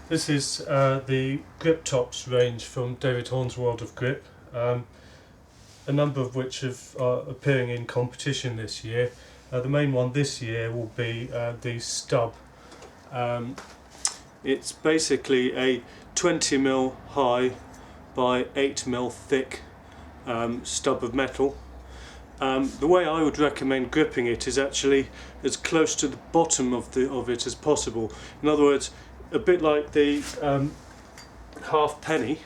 This is the Grip-topz range from David Horn's World of Grip, a number of which are appearing in competition this year. The main one this year will be the stub. It's basically a 20mm high by 8mm thick stub of metal. The way I would recommend gripping it is actually as close to the bottom of it as possible. In other words, a bit like the halfpenny,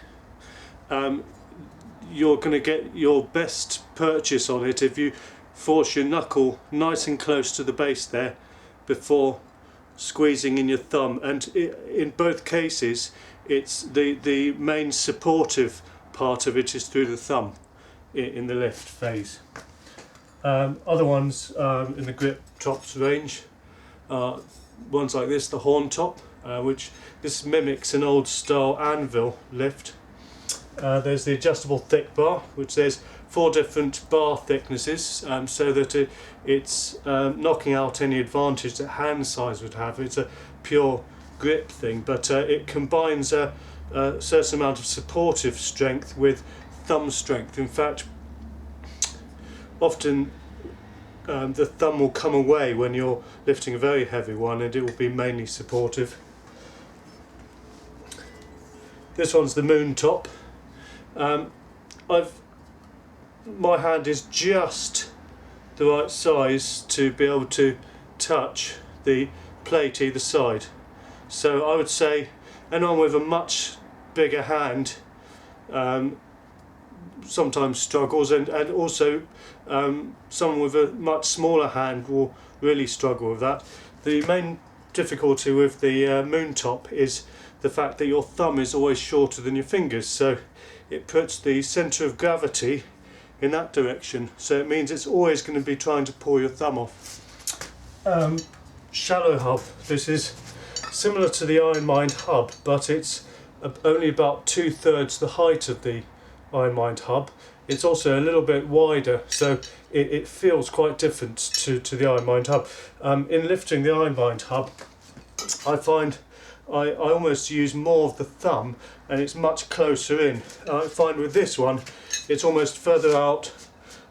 you're going to get your best purchase on it if you force your knuckle nice and close to the base there before squeezing in your thumb. And in both cases, it's the main supportive part of it is through the thumb in the lift phase. Other ones in the Grip-topz range are ones like this, the horn top, which this mimics an old style anvil lift. There's the adjustable thick bar, which there's 4 different bar thicknesses, so that it's knocking out any advantage that hand size would have. It's a pure grip thing, but it combines a certain amount of supportive strength with thumb strength. In fact, often the thumb will come away when you're lifting a very heavy one, and it will be mainly supportive. This one's the moon top. My hand is just the right size to be able to touch the plate either side. So I would say anyone with a much bigger hand sometimes struggles, and also someone with a much smaller hand will really struggle with that. The main difficulty with the moon top is the fact that your thumb is always shorter than your fingers, so it puts the centre of gravity in that direction, so it means it's always going to be trying to pull your thumb off. Shallow hub. This is similar to the Iron Mind hub, but it's only about 2/3 the height of the Iron Mind hub. It's also a little bit wider, so it feels quite different to the Iron Mind hub. In lifting the Iron Mind hub, I find I almost use more of the thumb, and it's much closer in. I find with this one, it's almost further out.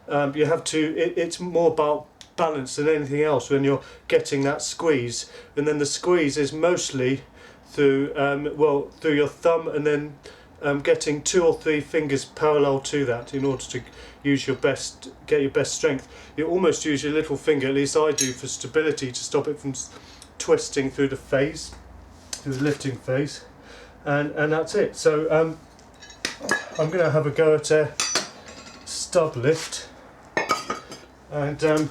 You have to. It's more about balance than anything else when you're getting that squeeze, and then the squeeze is mostly through through your thumb, and then getting 2 or 3 fingers parallel to that in order to use get your best strength. You almost use your little finger, at least I do, for stability, to stop it from twisting through the phase, through the lifting phase, and that's it. So I'm going to have a go at a stub lift, and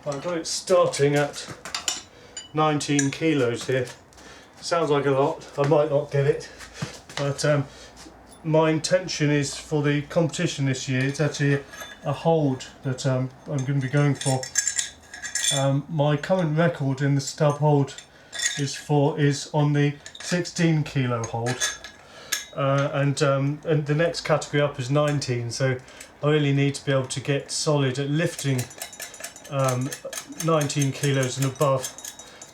I've got it starting at 19 kilos here. Sounds like a lot, I might not get it, but my intention is for the competition this year, it's actually a hold that I'm going to be going for. My current record in the stub hold is on the 16 kilo hold, and the next category up is 19, so I really need to be able to get solid at lifting 19 kilos and above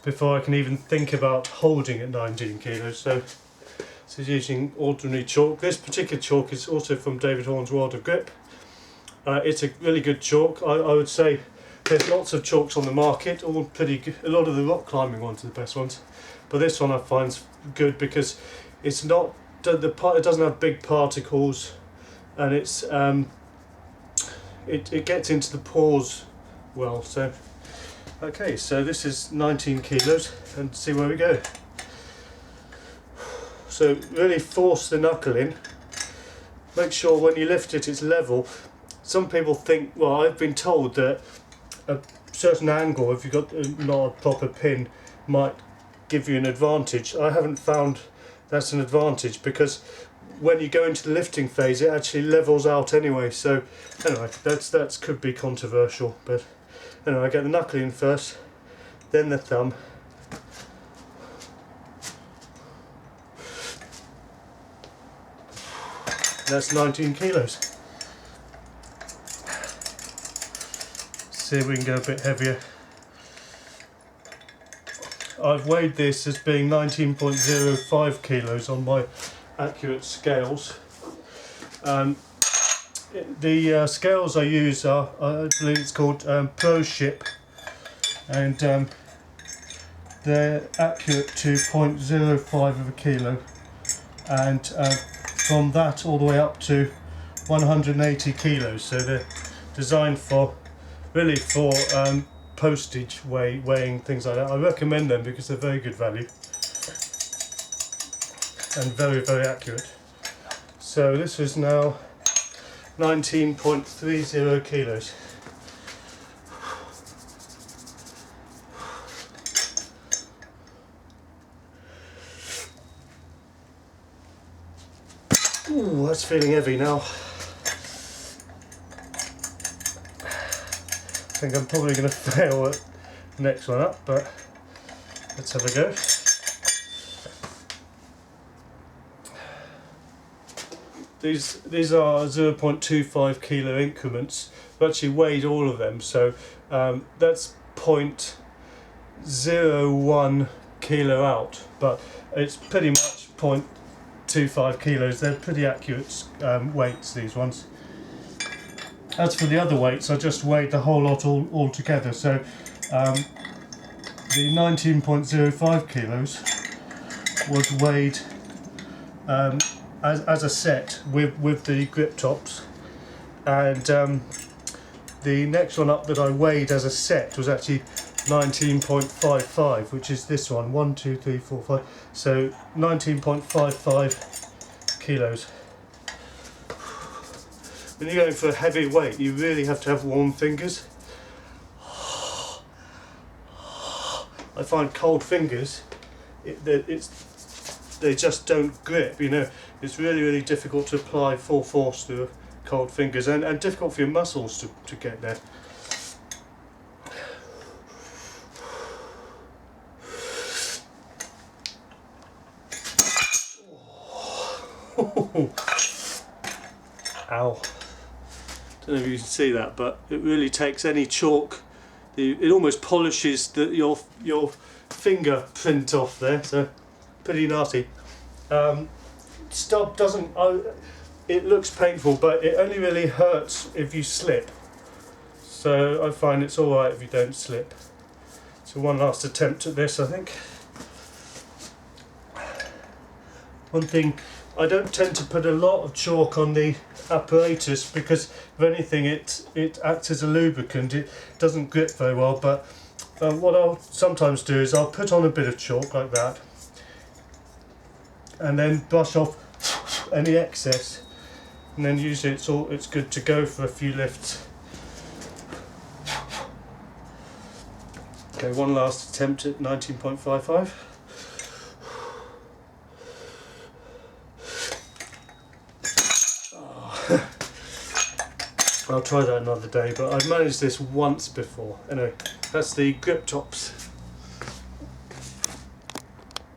before I can even think about holding at 19 kilos. So this is using ordinary chalk. This particular chalk is also from David Horn's World of Grip. It's a really good chalk. I would say there's lots of chalks on the market, all pretty good. A lot of the rock climbing ones are the best ones, but this one I find good because it's not it doesn't have big particles, and it's it gets into the pores well. So okay, so this is 19 kilos, and see where we go. So really force the knuckle in. Make sure when you lift it, it's level. Some people think, well, I've been told that a certain angle, if you've got not a proper pin, might give you an advantage. I haven't found that's an advantage, because when you go into the lifting phase, it actually levels out anyway. So anyway, that could be controversial, but anyway, I get the knuckle in first, then the thumb. That's 19 kilos. See if we can go a bit heavier. I've weighed this as being 19.05 kilos on my accurate scales. The scales I use are, I believe it's called ProShip, and they're accurate to 0.05 of a kilo, and from that all the way up to 180 kilos. So they're designed for postage weighing things like that. I recommend them because they're very good value and very, very accurate. So this is now 19.30 kilos. Ooh, that's feeling heavy now. I think I'm probably going to fail at the next one up, but let's have a go. These are 0.25 kilo increments. I've actually weighed all of them, so that's 0.01 kilo out, but it's pretty much 0.25 kilos. They're pretty accurate weights, these ones. As for the other weights, I just weighed the whole lot all together. So the 19.05 kilos was weighed as a set with the Grip-topz, and the next one up that I weighed as a set was actually 19.55, which is this one. 1, 2, 3, 4, 5. So 19.55 kilos. When you're going for a heavy weight, you really have to have warm fingers. I find cold fingers, they just don't grip. You know, it's really difficult to apply full force to cold fingers, and difficult for your muscles to get there. Ow. Don't know if you can see that, but it really takes any chalk. It almost polishes your fingerprint off there, so pretty nasty. Stub doesn't. It looks painful, but it only really hurts if you slip. So I find it's all right if you don't slip. So one last attempt at this, I think. One thing, I don't tend to put a lot of chalk on the apparatus because, if anything, it acts as a lubricant. It doesn't grip very well, but what I'll sometimes do is I'll put on a bit of chalk like that and then brush off any excess, and then usually it's good to go for a few lifts. Okay, one last attempt at 19.55. I'll try that another day, but I've managed this once before. Anyway, that's the Grip-topz.